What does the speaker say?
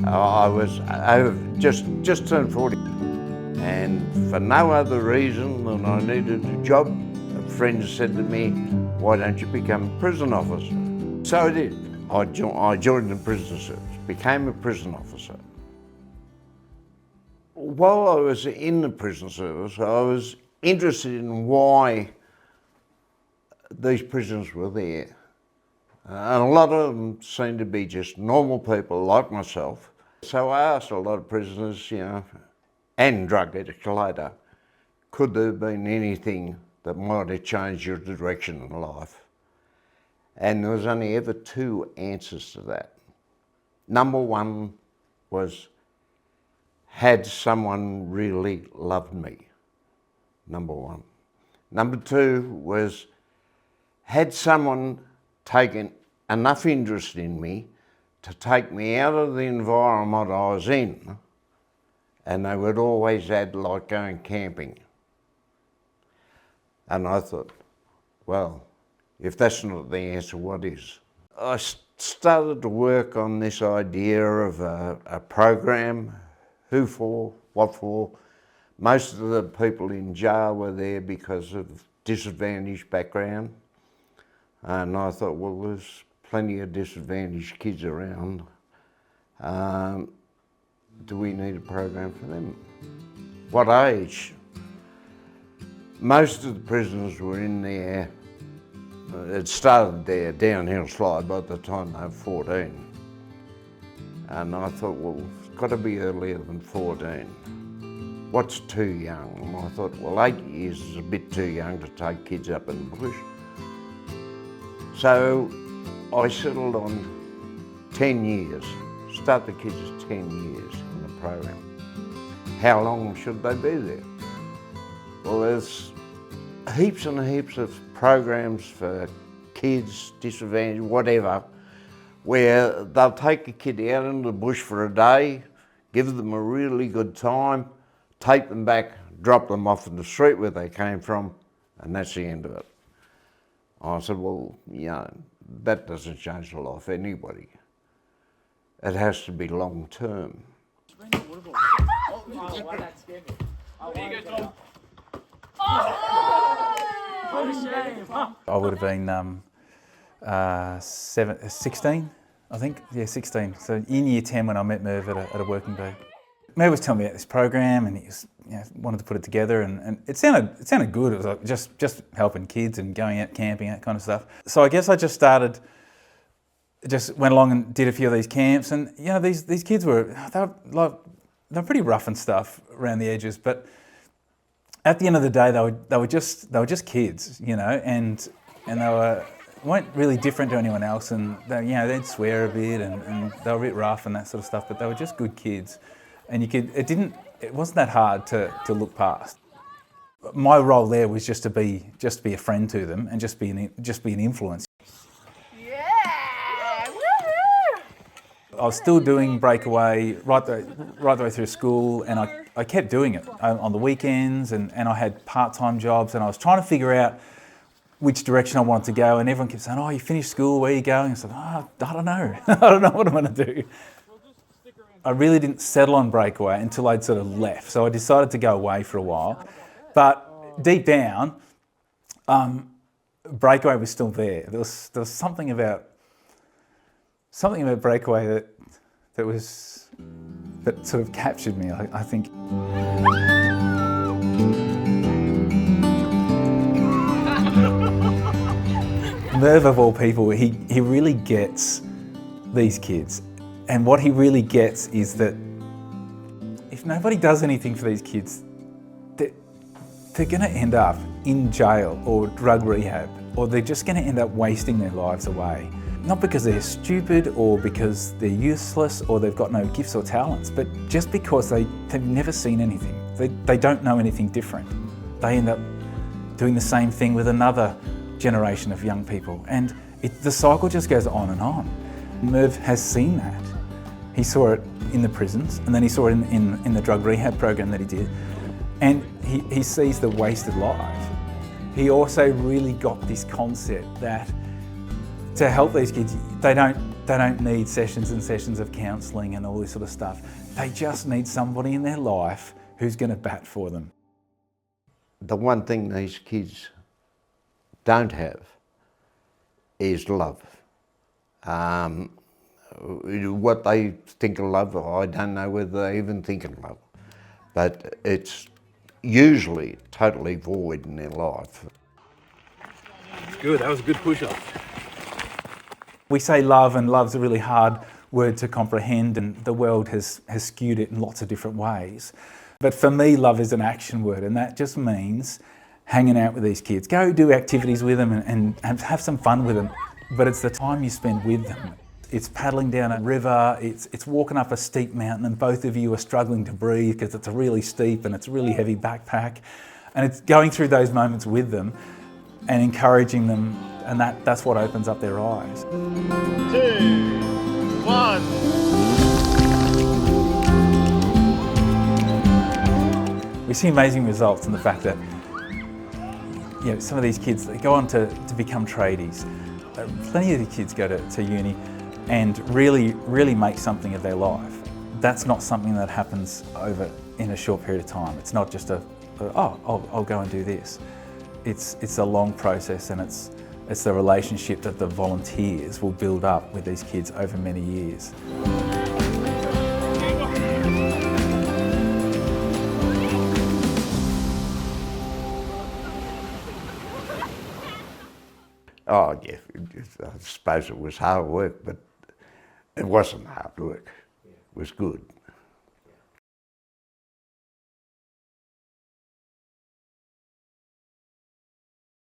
I was just turned 40, and for no other reason than I needed a job, a friend said to me, "Why don't you become a prison officer?" So I did. I joined the prison service, became a prison officer. While I was in the prison service, I was interested in why these prisons were there. And a lot of them seemed to be just normal people like myself. So I asked a lot of prisoners, and drug addicts later, could there have been anything that might have changed your direction in life? And there was only ever two answers to that. Number one was, had someone really loved me? Number one. Number two was, had someone taken enough interest in me to take me out of the environment I was in, and they would always add like going camping. And I thought, well, if that's not the answer, what is? I started to work on this idea of a program, who for, what for. Most of the people in jail were there because of disadvantaged background. And I thought, well, there's plenty of disadvantaged kids around. Do we need a program for them? What age? Most of the prisoners were in there, it started their downhill slide by the time they were 14. And I thought, well, it's got to be earlier than 14. What's too young? And I thought, well, 8 years is a bit too young to take kids up in the bush. So I settled on 10 years, start the kids at 10 years in the program. How long should they be there? Well, there's heaps and heaps of programs for kids, disadvantaged, whatever, where they'll take a kid out into the bush for a day, give them a really good time, take them back, drop them off in the street where they came from, and that's the end of it. I said, well, that doesn't change the life of anybody. It has to be long term. I would have been 16, I think. Yeah, 16. So in year 10 when I met Merv at a working day. Merv was telling me about this program, and he was, wanted to put it together, and it sounded good. It was like just helping kids and going out camping, that kind of stuff. So I guess I just went along and did a few of these camps, and these kids were pretty rough and stuff around the edges, but at the end of the day they were just kids, and they weren't really different to anyone else, and they'd swear a bit and they were a bit rough and that sort of stuff, but they were just good kids. And it wasn't that hard to look past. My role there was just to be a friend to them and just be an influence. Yeah! Woohoo! I was still doing Breakaway right the way through school, and I kept doing it on the weekends, and I had part-time jobs, and I was trying to figure out which direction I wanted to go, and everyone kept saying, "Oh, you finished school, where are you going?" I said, "Oh, I don't know. I don't know what I'm going to do." I really didn't settle on Breakaway until I'd sort of left. So I decided to go away for a while. But deep down, Breakaway was still there. There was something about Breakaway that sort of captured me, I think. Merv, of all people, he really gets these kids. And what he really gets is that if nobody does anything for these kids, they're going to end up in jail or drug rehab, or they're just going to end up wasting their lives away. Not because they're stupid or because they're useless or they've got no gifts or talents, but just because they've never seen anything. They don't know anything different. They end up doing the same thing with another generation of young people. And the cycle just goes on and on. Merv has seen that. He saw it in the prisons, and then he saw it in the drug rehab program that he did. And he sees the wasted life. He also really got this concept that to help these kids, they don't need sessions and sessions of counselling and all this sort of stuff. They just need somebody in their life who's going to bat for them. The one thing these kids don't have is love. What they think of love, I don't know whether they even think of love, but it's usually totally void in their life. Good, that was a good push-up. We say love, and love's a really hard word to comprehend, and the world has skewed it in lots of different ways. But for me, love is an action word, and that just means hanging out with these kids. Go do activities with them and have some fun with them, but it's the time you spend with them. It's paddling down a river, it's walking up a steep mountain, and both of you are struggling to breathe because it's really steep and it's a really heavy backpack. And it's going through those moments with them and encouraging them, and that's what opens up their eyes. 2, 1. We see amazing results in the fact that some of these kids, they go on to become tradies. Plenty of the kids go to uni and really make something of their life. That's not something that happens over in a short period of time. It's not just I'll go and do this. It's a long process, and it's the relationship that the volunteers will build up with these kids over many years. Oh yeah, I suppose it was hard work, but it wasn't hard work. It was good.